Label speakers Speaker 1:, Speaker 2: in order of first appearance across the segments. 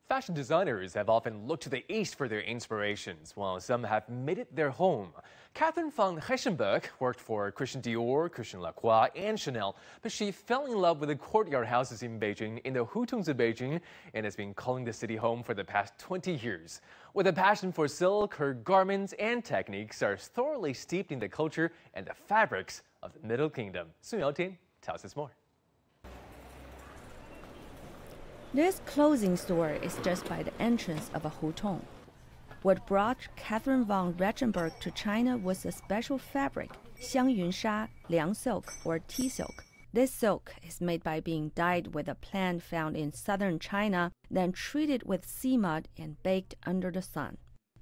Speaker 1: Fashion designers have often looked to the East for their inspirations, while some have made it their home. Catherine von Heschenberg worked for Christian Dior, Christian Lacroix, and Chanel, but she fell in love with the courtyard houses in Beijing in the Hutongs of Beijing and has been calling the city home for the past 20 years. With a passion for silk, her garments and techniques are thoroughly steeped in the culture and the fabrics of the Middle Kingdom. Su Yaotian tells us more.
Speaker 2: This clothing store is just by the entrance of a hutong. What brought Catherine von Heschenberg to China was a special fabric, xiangyunsha, liang silk, or tea silk. This silk is made by being dyed with a plant found in southern China, then treated with sea mud and baked under the sun.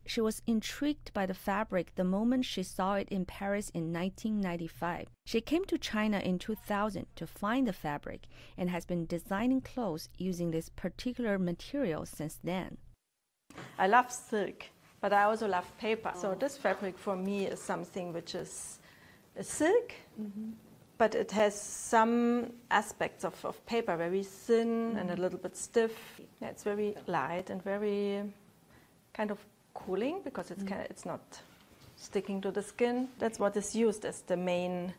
Speaker 2: She was intrigued by the fabric the moment she saw it in Paris in 1995. She came to China in 2000 to find the fabric and has been designing clothes using this particular material since then.
Speaker 3: I love silk, but I also love paper. So this fabric for me is something which is a silk, but it has some aspects of paper, very thin and a little bit stiff. Yeah, it's very light and very kind of cooling because it's not sticking to the skin. That's what is used as the main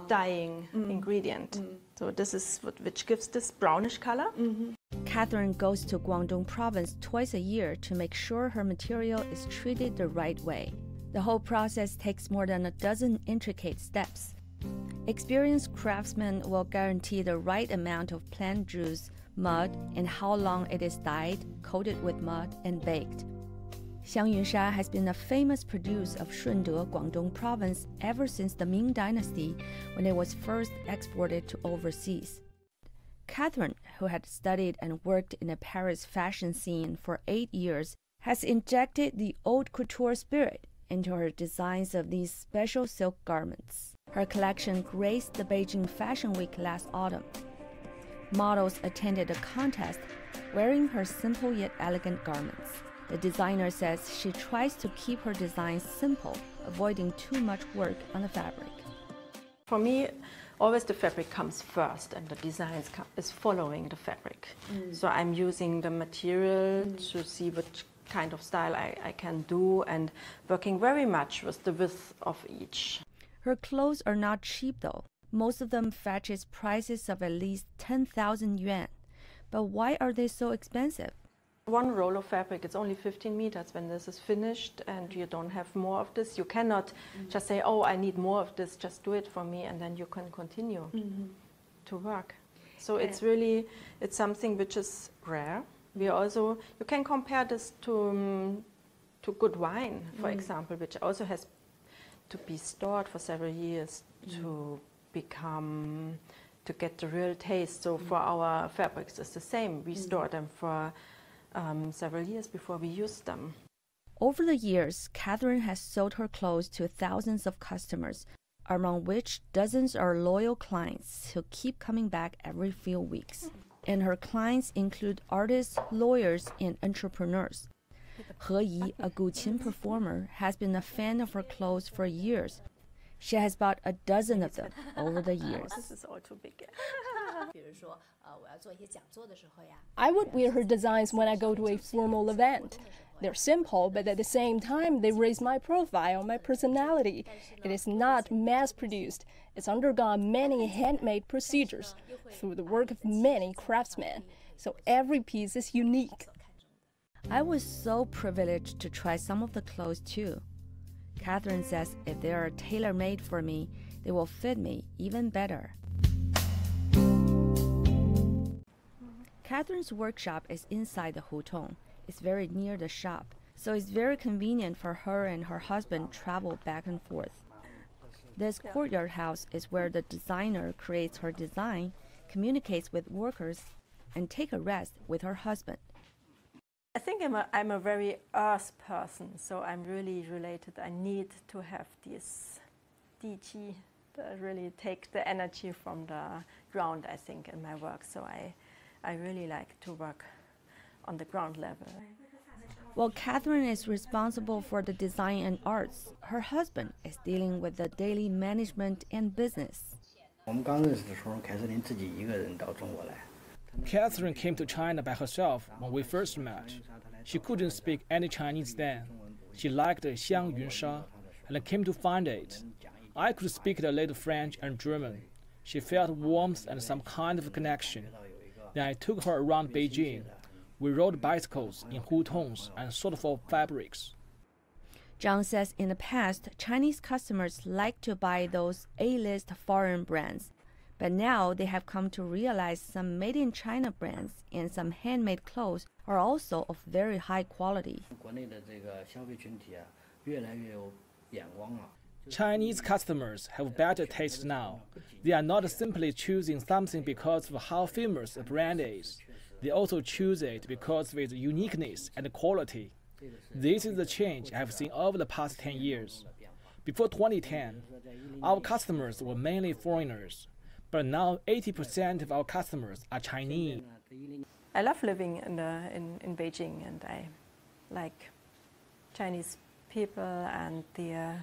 Speaker 3: dyeing ingredient. So this is which gives this brownish color.
Speaker 2: Catherine goes to Guangdong province twice a year to make sure her material is treated the right way. The whole process takes more than a dozen intricate steps. Experienced craftsmen will guarantee the right amount of plant juice, mud, and how long it is dyed, coated with mud, and baked. Xiangyunsha has been a famous produce of Shunde, Guangdong province ever since the Ming Dynasty, when it was first exported to overseas. Catherine, who had studied and worked in the Paris fashion scene for 8 years, has injected the Haute Couture spirit into her designs of these special silk garments. Her collection graced the Beijing Fashion Week last autumn. Models attended a contest wearing her simple yet elegant garments. The designer says she tries to keep her designs simple, avoiding too much work on the fabric.
Speaker 3: For me, always the fabric comes first and the design is following the fabric. So I'm using the material to see which kind of style I can do and working very much with the width of each.
Speaker 2: Her clothes are not cheap though. Most of them fetches prices of at least 10,000 yuan. But why are they so expensive?
Speaker 3: One roll of fabric, it's only 15 meters. When this is finished and you don't have more of this, you cannot just say, oh, I need more of this, just do it for me, and then you can continue to work. So it's really, it's something which is rare. We also, you can compare this to good wine, for example, which also has to be stored for several years to get the real taste. So for our fabrics, it's the same. We store them for several years before we use them.
Speaker 2: Over the years, Catherine has sold her clothes to thousands of customers, among which dozens are loyal clients who keep coming back every few weeks. And her clients include artists, lawyers, and entrepreneurs. He Yi, a Guqin performer, has been a fan of her clothes for years. She has bought a dozen of them over the years.
Speaker 3: This is all too big.
Speaker 4: I would wear her designs when I go to a formal event. They're simple, but at the same time, they raise my profile, my personality. It is not mass-produced. It's undergone many handmade procedures through the work of many craftsmen. So every piece is unique.
Speaker 2: I was so privileged to try some of the clothes too. Catherine says if they are tailor-made for me, they will fit me even better. Catherine's workshop is inside the hutong. It's very near the shop, so it's very convenient for her and her husband travel back and forth. This courtyard house is where the designer creates her design, communicates with workers, and takes a rest with her husband.
Speaker 3: I think I'm a very earth person, so I'm really related. I need to have this DG that really take the energy from the ground, I think, in my work. So I really like to work on the ground level.
Speaker 2: While Catherine is responsible for the design and arts, her husband is dealing with the daily management and business.
Speaker 5: Catherine came to China by herself when we first met. She couldn't speak any Chinese then. She liked Xiang Yunsha and came to find it. I could speak a little French and German. She felt warmth and some kind of connection. Then I took her around Beijing. We rode bicycles in hutongs and sought for fabrics.
Speaker 2: Zhang says in the past, Chinese customers like to buy those A-list foreign brands. But now they have come to realize some made-in-China brands and some handmade clothes are also of very high quality.
Speaker 5: Chinese customers have better taste now. They are not simply choosing something because of how famous a brand is. They also choose it because of its uniqueness and quality. This is the change I have seen over the past 10 years. Before 2010, our customers were mainly foreigners, but now 80% of our customers are Chinese.
Speaker 3: I love living in Beijing, and I like Chinese people and the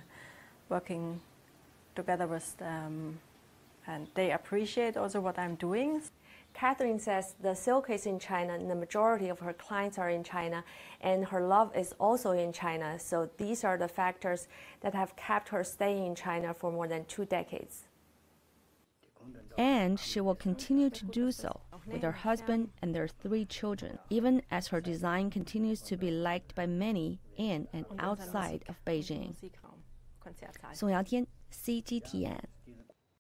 Speaker 3: working together with them, and they appreciate also what I'm doing.
Speaker 2: Catherine says the silk is in China and the majority of her clients are in China, and her love is also in China. So these are the factors that have kept her staying in China for more than 2 decades. And she will continue to do so with her husband and their 3 children, even as her design continues to be liked by many in and outside of Beijing. Song Yangtian, CGTN.